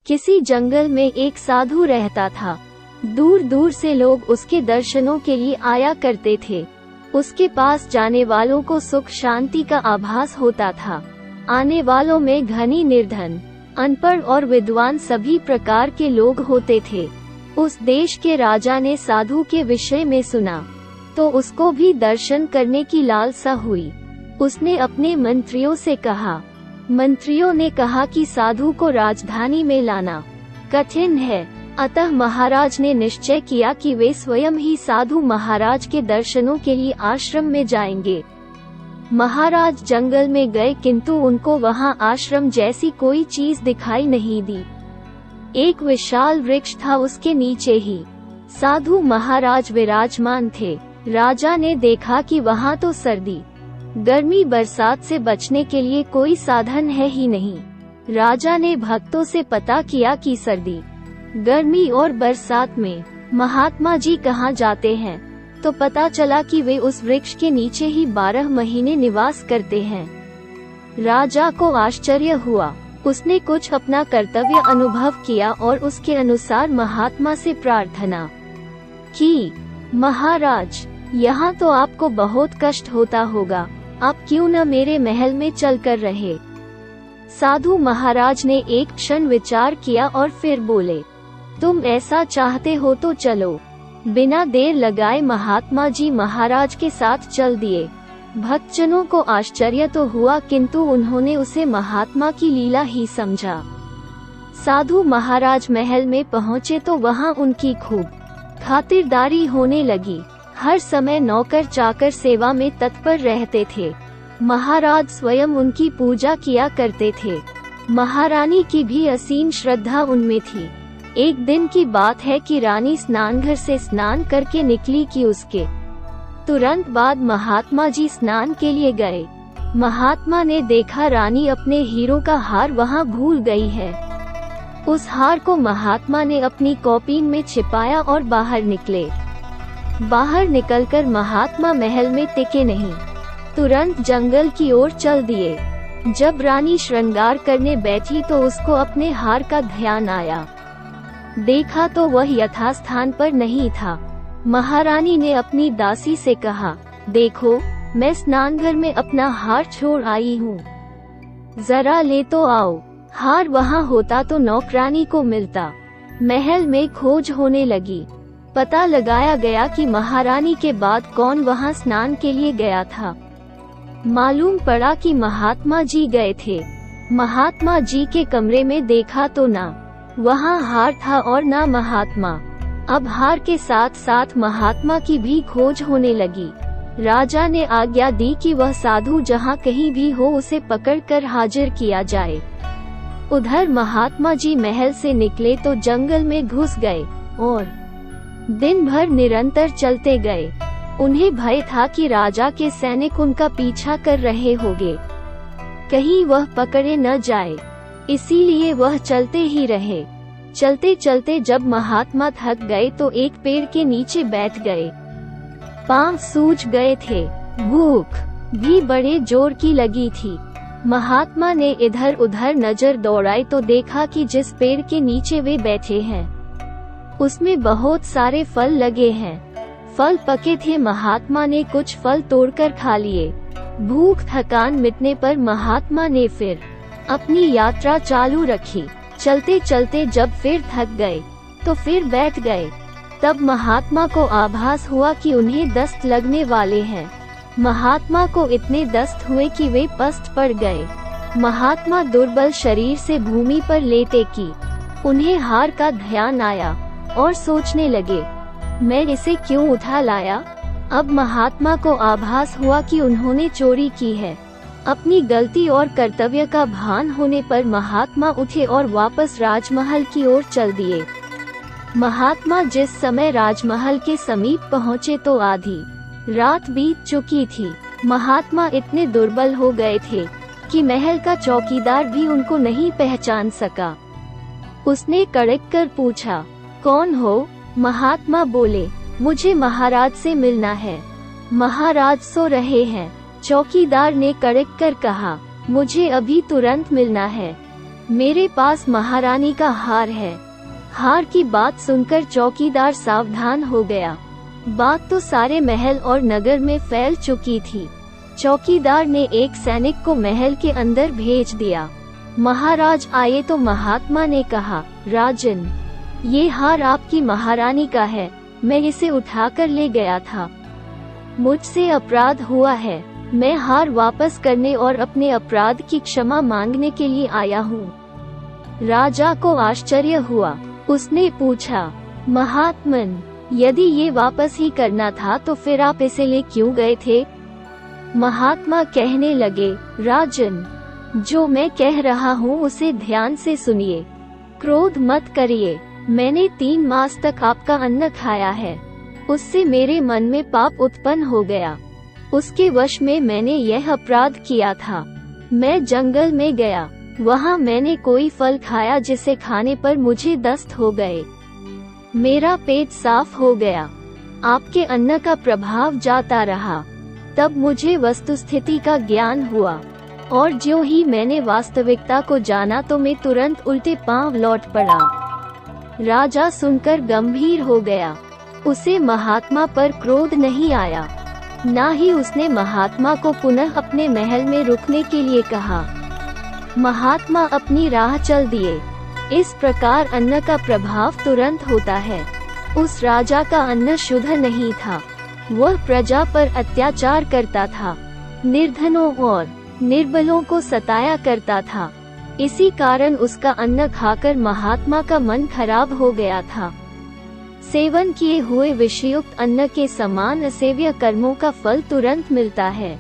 किसी जंगल में एक साधु रहता था। दूर दूर से लोग उसके दर्शनों के लिए आया करते थे। उसके पास जाने वालों को सुख शांति का आभास होता था। आने वालों में धनी निर्धन, अनपढ़ और विद्वान सभी प्रकार के लोग होते थे। उस देश के राजा ने साधु के विषय में सुना तो उसको भी दर्शन करने की लालसा हुई। उसने अपने मंत्रियों से कहा। मंत्रियों ने कहा कि साधु को राजधानी में लाना कठिन है, अतः महाराज ने निश्चय किया कि वे स्वयं ही साधु महाराज के दर्शनों के लिए आश्रम में जाएंगे। महाराज जंगल में गए किंतु उनको वहां आश्रम जैसी कोई चीज दिखाई नहीं दी। एक विशाल वृक्ष था, उसके नीचे ही साधु महाराज विराजमान थे। राजा ने देखा कि वहां तो सर्दी, गर्मी, बरसात से बचने के लिए कोई साधन है ही नहीं। राजा ने भक्तों से पता किया कि सर्दी, गर्मी और बरसात में महात्मा जी कहाँ जाते हैं, तो पता चला कि वे उस वृक्ष के नीचे ही 12 महीने निवास करते हैं। राजा को आश्चर्य हुआ। उसने कुछ अपना कर्तव्य अनुभव किया और उसके अनुसार महात्मा से प्रार्थना की, महाराज, यहाँ तो आपको बहुत कष्ट होता होगा, आप क्यों न मेरे महल में चलकर रहे। साधु महाराज ने एक क्षण विचार किया और फिर बोले, तुम ऐसा चाहते हो तो चलो। बिना देर लगाए महात्मा जी महाराज के साथ चल दिए। भक्तजनों को आश्चर्य तो हुआ किंतु उन्होंने उसे महात्मा की लीला ही समझा। साधु महाराज महल में पहुँचे तो वहाँ उनकी खूब खातिरदारी होने लगी। हर समय नौकर चाकर सेवा में तत्पर रहते थे। महाराज स्वयं उनकी पूजा किया करते थे। महारानी की भी असीम श्रद्धा उनमें थी। एक दिन की बात है कि रानी स्नानघर से स्नान करके निकली कि उसके तुरंत बाद महात्मा जी स्नान के लिए गए। महात्मा ने देखा रानी अपने हीरो का हार वहां भूल गई है। उस हार को महात्मा ने अपनी कौपीन में छिपाया और बाहर निकले। बाहर निकलकर महात्मा महल में टिके नहीं, तुरंत जंगल की ओर चल दिए। जब रानी श्रृंगार करने बैठी तो उसको अपने हार का ध्यान आया। देखा तो वह यथास्थान पर नहीं था। महारानी ने अपनी दासी से कहा, देखो, मैं स्नानघर में अपना हार छोड़ आई हूँ, जरा ले तो आओ। हार वहाँ होता तो नौकरानी को मिलता। महल में खोज होने लगी। पता लगाया गया कि महारानी के बाद कौन वहाँ स्नान के लिए गया था। मालूम पड़ा कि महात्मा जी गए थे। महात्मा जी के कमरे में देखा तो ना वहाँ हार था और ना महात्मा। अब हार के साथ साथ महात्मा की भी खोज होने लगी। राजा ने आज्ञा दी कि वह साधु जहाँ कहीं भी हो उसे पकड़कर हाजिर किया जाए। उधर महात्मा जी महल से निकले तो जंगल में घुस गए और दिन भर निरंतर चलते गए। उन्हें भय था कि राजा के सैनिक उनका पीछा कर रहे होंगे, कहीं वह पकड़े न जाए, इसीलिए वह चलते ही रहे। चलते चलते जब महात्मा थक गए तो एक पेड़ के नीचे बैठ गए। पांव सूज गए थे, भूख भी बड़े जोर की लगी थी। महात्मा ने इधर उधर नजर दौड़ाई तो देखा कि जिस पेड़ के नीचे वे बैठे हैं उसमें बहुत सारे फल लगे हैं। फल पके थे। महात्मा ने कुछ फल तोड़कर खा लिए। भूख थकान मिटने पर महात्मा ने फिर अपनी यात्रा चालू रखी। चलते चलते जब फिर थक गए तो फिर बैठ गए। तब महात्मा को आभास हुआ कि उन्हें दस्त लगने वाले हैं। महात्मा को इतने दस्त हुए कि वे पस्त पड़ गए। महात्मा दुर्बल शरीर से भूमि पर लेटे की उन्हें हार का ध्यान आया और सोचने लगे, मैं इसे क्यों उठा लाया। अब महात्मा को आभास हुआ कि उन्होंने चोरी की है। अपनी गलती और कर्तव्य का भान होने पर महात्मा उठे और वापस राजमहल की ओर चल दिए। महात्मा जिस समय राजमहल के समीप पहुँचे तो आधी रात बीत चुकी थी। महात्मा इतने दुर्बल हो गए थे कि महल का चौकीदार भी उनको नहीं पहचान सका। उसने कड़क कर पूछा, कौन हो। महात्मा बोले, मुझे महाराज से मिलना है। महाराज सो रहे हैं। चौकीदार ने कड़क कर कहा, मुझे अभी तुरंत मिलना है। मेरे पास महारानी का हार है। हार की बात सुनकर चौकीदार सावधान हो गया। बात तो सारे महल और नगर में फैल चुकी थी। चौकीदार ने एक सैनिक को महल के अंदर भेज दिया। महाराज आए तो महात्मा ने कहा, राजन, ये हार आपकी महारानी का है, मैं इसे उठाकर ले गया था। मुझसे अपराध हुआ है, मैं हार वापस करने और अपने अपराध की क्षमा मांगने के लिए आया हूँ। राजा को आश्चर्य हुआ। उसने पूछा, महात्मन, यदि ये वापस ही करना था तो फिर आप इसे ले क्यों गए थे? महात्मा कहने लगे, राजन, जो मैं कह रहा हूँ उसे ध्यान से सुनिए। क्रोध मत करिए। मैंने 3 मास तक आपका अन्न खाया है। उससे मेरे मन में पाप उत्पन्न हो गया। उसके वश में मैंने यह अपराध किया था। मैं जंगल में गया, वहाँ मैंने कोई फल खाया जिसे खाने पर मुझे दस्त हो गए। मेरा पेट साफ हो गया। आपके अन्न का प्रभाव जाता रहा। तब मुझे वस्तुस्थिति का ज्ञान हुआ और ज्यों ही मैंने वास्तविकता को जाना तो मैं तुरंत उल्टे पांव लौट पड़ा। राजा सुनकर गंभीर हो गया। उसे महात्मा पर क्रोध नहीं आया, ना ही उसने महात्मा को पुनः अपने महल में रुकने के लिए कहा। महात्मा अपनी राह चल दिए। इस प्रकार अन्न का प्रभाव तुरंत होता है। उस राजा का अन्न शुद्ध नहीं था। वह प्रजा पर अत्याचार करता था, निर्धनों और निर्बलों को सताया करता था। इसी कारण उसका अन्न खाकर महात्मा का मन खराब हो गया था। सेवन किए हुए विषयुक्त अन्न के समान असेव्य कर्मों का फल तुरंत मिलता है।